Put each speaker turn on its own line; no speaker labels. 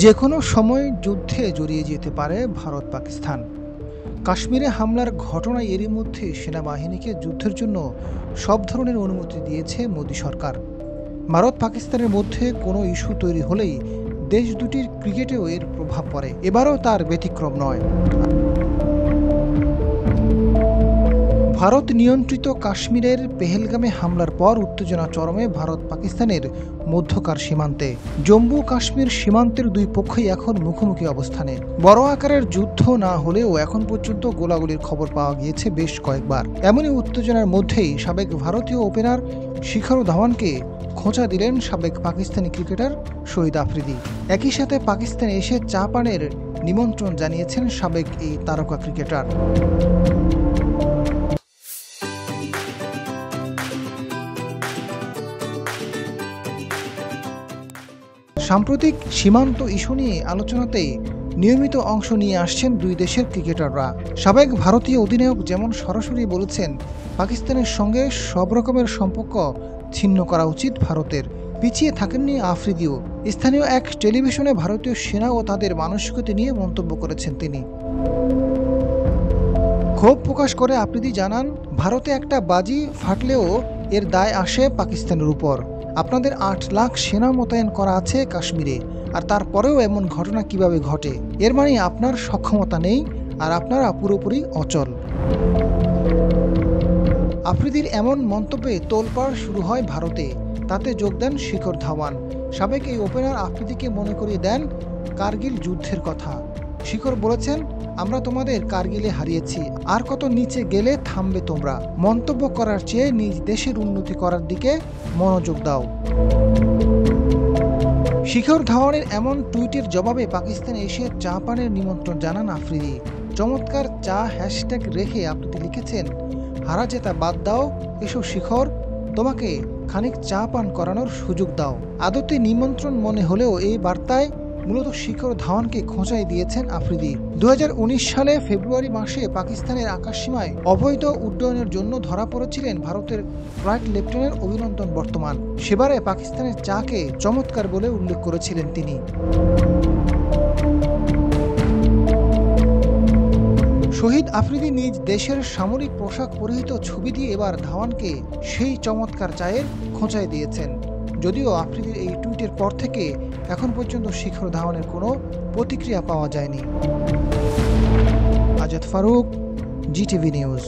যে কোনো সময় যুদ্ধে জড়িয়ে যেতে পারে ভারত পাকিস্তান। কাশ্মীরে হামলার ঘটনায় এরই মধ্যে সেনাবাহিনীকে যুদ্ধের জন্য সব ধরনের অনুমতি দিয়েছে মোদী সরকার। ভারত পাকিস্তানের মধ্যে কোনো ইস্যু তৈরি হলেই দেশ দুটির ক্রিকেটেও এর প্রভাব পড়ে। এবারও তার ব্যতিক্রম নয়। ভারত নিয়ন্ত্রিত কাশ্মীরের পেহেলগামে হামলার পর উত্তেজনা চরমে ভারত পাকিস্তানের মধ্যকার সীমান্তে। জম্মু কাশ্মীর সীমান্তের দুই পক্ষই এখন মুখোমুখি অবস্থানে। বড় আকারের যুদ্ধ না হলেও এখন পর্যন্ত গোলাগুলির খবর পাওয়া গিয়েছে বেশ কয়েকবার। এমনই উত্তেজনার মধ্যেই সাবেক ভারতীয় ওপেনার শিখর ধাওয়ানকে খোঁচা দিলেন সাবেক পাকিস্তানি ক্রিকেটার শহীদ আফ্রিদি। একই সাথে পাকিস্তানে এসে চা পানের নিমন্ত্রণ জানিয়েছেন সাবেক এই তারকা ক্রিকেটার। সাম্প্রতিক সীমান্ত ইস্যু নিয়ে আলোচনাতে নিয়মিত অংশ নিয়ে আসছেন দুই দেশের ক্রিকেটাররা। সাবেক ভারতীয় অধিনায়ক যেমন সরাসরি বলেছেন, পাকিস্তানের সঙ্গে সব রকমের সম্পর্ক ছিন্ন করা উচিত ভারতের। পিছিয়ে থাকেননি আফ্রিদিও। স্থানীয় এক টেলিভিশনে ভারতীয় সেনা ও তাদের মানসিকতা নিয়ে মন্তব্য করেছেন তিনি। ক্ষোভ প্রকাশ করে আফ্রিদি জানান, ভারতে একটা বাজি ফাটলেও এর দায় আসে পাকিস্তানের উপর। আপনাদের ৮ লাখ সেনা মোতায়েন করা আছে কাশ্মীরে, আর তারপরেও এমন ঘটনা কিভাবে ঘটে? এর মানে আপনার সক্ষমতা নেই আর আপনারা পুরোপুরি অচল। আফ্রিদির এমন মন্তব্যে তোলপাড় শুরু হয় ভারতে। তাতে যোগ দেন শিখর ধাওয়ান। সাবেক এই ওপেনার আফ্রিদিকে মনে করিয়ে দেন কার্গিল যুদ্ধের কথা। শিখর বলেছেন, আমরা তোমাদের কার্গিলে হারিয়েছি, আর কত নিচে গেলে থামবে তোমরা? মন্তব্য করার চেয়ে নিজ দেশের উন্নতি করার দিকে মনোযোগ দাও। শিখর ধাওয়ানের এমন টুইটের জবাবে পাকিস্তানে এসে চা পানের নিমন্ত্রণ জানান আফ্রিদি। চমৎকার চা হ্যাশট্যাগ রেখে আফ্রিদি লিখেছেন, হারা জেতা বাদ দাও, এসো শিখর, তোমাকে খানিক চা পান করানোর সুযোগ দাও। আদতে নিমন্ত্রণ মনে হলেও এই বার্তায় মূলত শিখর ধাওয়ানকে খোঁচাই দিয়েছেন আফ্রিদি। ২০১৯ সালে ফেব্রুয়ারি মাসে পাকিস্তানের আকাশসীমায় অবৈধ উড্ডয়নের জন্য ধরা পড়েছিলেন ভারতের ফ্লাইট লেফটেন্যান্ট অভিনন্দন বর্তমান। সেবারে পাকিস্তানের চাকে চমৎকার বলে উল্লেখ করেছিলেন তিনি। শহীদ আফ্রিদি নিজ দেশের সামরিক পোশাক পরিহিত ছবি দিয়ে এবার ধাওয়ানকে সেই চমৎকার চায়ের খোঁচাই দিয়েছেন। যদিও আফ্রিদির এই টুইটের পর থেকে এখন পর্যন্ত শিখর ধাওয়ানের কোনো প্রতিক্রিয়া পাওয়া যায়নি। Azad Farooq, GTV news.